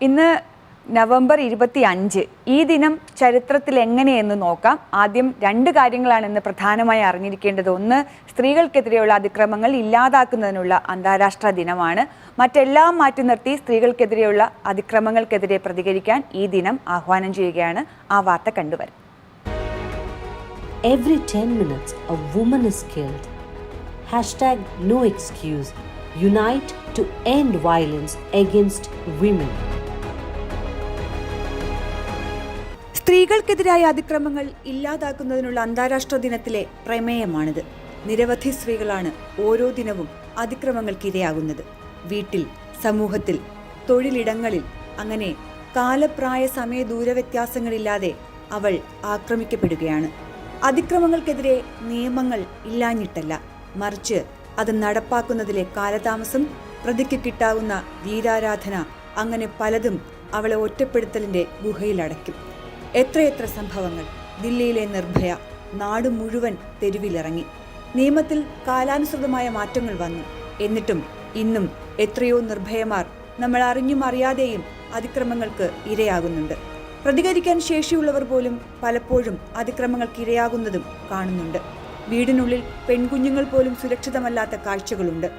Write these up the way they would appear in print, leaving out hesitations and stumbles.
ഇന്ന് നവംബർ 25 ഈ ദിനം ചരിത്രത്തിൽ എങ്ങനെയെന്ന് നോക്കാം. ആദ്യം രണ്ട് കാര്യങ്ങളാണ് ഇന്ന് പ്രധാനമായി അറിഞ്ഞിരിക്കേണ്ടത്. ഒന്ന്, സ്ത്രീകൾക്കെതിരെയുള്ള അതിക്രമങ്ങൾ ഇല്ലാതാക്കുന്നതിനുള്ള അന്താരാഷ്ട്ര ദിനമാണ്. മറ്റെല്ലാം മാറ്റി നിർത്തി സ്ത്രീകൾക്കെതിരെയുള്ള അതിക്രമങ്ങൾക്കെതിരെ പ്രതികരിക്കാൻ ഈ ദിനം ആഹ്വാനം ചെയ്യുകയാണ്. ആ വാർത്ത കണ്ടുവരാം. Every 10 minutes a woman is killed. #No excuse. Unite to end violence against women. സ്ത്രീകൾക്കെതിരായ അതിക്രമങ്ങൾ ഇല്ലാതാക്കുന്നതിനുള്ള അന്താരാഷ്ട്ര ദിനത്തിലെ പ്രമേയമാണിത്. നിരവധി സ്ത്രീകളാണ് ഓരോ ദിനവും അതിക്രമങ്ങൾക്കിരയാകുന്നത്. വീട്ടിൽ, സമൂഹത്തിൽ, തൊഴിലിടങ്ങളിൽ, അങ്ങനെ കാലപ്രായ സമയ ദൂരവ്യത്യാസങ്ങളില്ലാതെ അവൾ ആക്രമിക്കപ്പെടുകയാണ്. അതിക്രമങ്ങൾക്കെതിരെ നിയമങ്ങൾ ഇല്ലാഞ്ഞിട്ടല്ല, മറിച്ച് അത് നടപ്പാക്കുന്നതിലെ കാലതാമസം, പ്രതിക്ക് കിട്ടാവുന്ന വീരാരാധന, അങ്ങനെ പലതും അവളെ ഒറ്റപ്പെടുത്തലിന്റെ ഗുഹയിലടയ്ക്കും. എത്രയെത്ര സംഭവങ്ങൾ. ദില്ലിയിലെ നിർഭയ, നാട് മുഴുവൻ തെരുവിലിറങ്ങി. നിയമത്തിൽ കാലാനുസൃതമായ മാറ്റങ്ങൾ വന്നു. എന്നിട്ടും ഇന്നും എത്രയോ നിർഭയമാർ നമ്മൾ അറിഞ്ഞും അറിയാതെയും അതിക്രമങ്ങൾക്ക് ഇരയാകുന്നുണ്ട്. പ്രതികരിക്കാൻ ശേഷിയുള്ളവർ പോലും പലപ്പോഴും അതിക്രമങ്ങൾക്ക് ഇരയാകുന്നതും കാണുന്നുണ്ട്. വീടിനുള്ളിൽ പെൺകുഞ്ഞുങ്ങൾ പോലും സുരക്ഷിതമല്ലാത്ത കാഴ്ചകളുണ്ട്.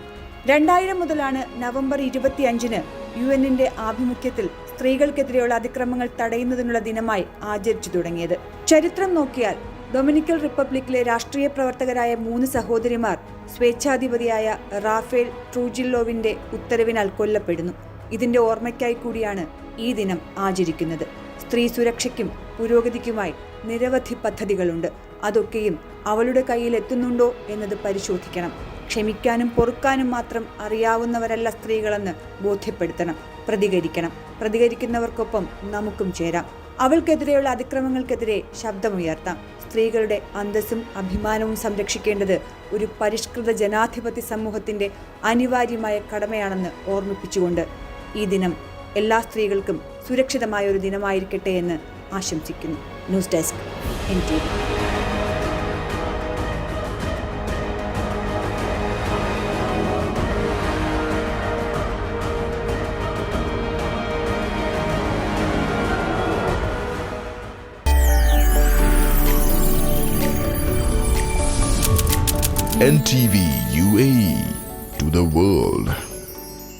2000 മുതലാണ് നവംബർ 25 UN ആഭിമുഖ്യത്തിൽ സ്ത്രീകൾക്കെതിരെയുള്ള അതിക്രമങ്ങൾ തടയുന്നതിനുള്ള ദിനമായി ആചരിച്ചു തുടങ്ങിയത്. ചരിത്രം നോക്കിയാൽ ഡൊമിനിക്കൻ റിപ്പബ്ലിക്കിലെ രാഷ്ട്രീയ പ്രവർത്തകരായ 3 സഹോദരിമാർ സ്വേച്ഛാധിപതിയായ റാഫേൽ ട്രൂജില്ലോവിന്റെ ഉത്തരവിനാൽ കൊല്ലപ്പെടുന്നു. ഇതിന്റെ ഓർമ്മയ്ക്കായി കൂടിയാണ് ഈ ദിനം ആചരിക്കുന്നത്. സ്ത്രീ സുരക്ഷയ്ക്കും പുരോഗതിക്കുമായി നിരവധി പദ്ധതികളുണ്ട്. അതൊക്കെയും അവളുടെ കയ്യിൽ എത്തുന്നുണ്ടോ എന്നത് പരിശോധിക്കണം. ക്ഷമിക്കാനും പൊറുക്കാനും മാത്രം അറിയാവുന്നവരല്ല സ്ത്രീകളെന്ന് ബോധ്യപ്പെടുത്തണം. പ്രതികരിക്കണം. പ്രതികരിക്കുന്നവർക്കൊപ്പം നമുക്കും ചേരാം. അവൾക്കെതിരെയുള്ള അതിക്രമങ്ങൾക്കെതിരെ ശബ്ദമുയർത്താം. സ്ത്രീകളുടെ അന്തസ്സും അഭിമാനവും സംരക്ഷിക്കേണ്ടത് ഒരു പരിഷ്കൃത ജനാധിപത്യ സമൂഹത്തിന്റെ അനിവാര്യമായ കടമയാണെന്ന് ഓർമ്മിപ്പിച്ചുകൊണ്ട് ഈ ദിനം എല്ലാ സ്ത്രീകൾക്കും സുരക്ഷിതമായ ഒരു ദിനമായിരിക്കട്ടെ എന്ന് ആശംസിക്കുന്നു. News desk NTV. NTV UAE to the world.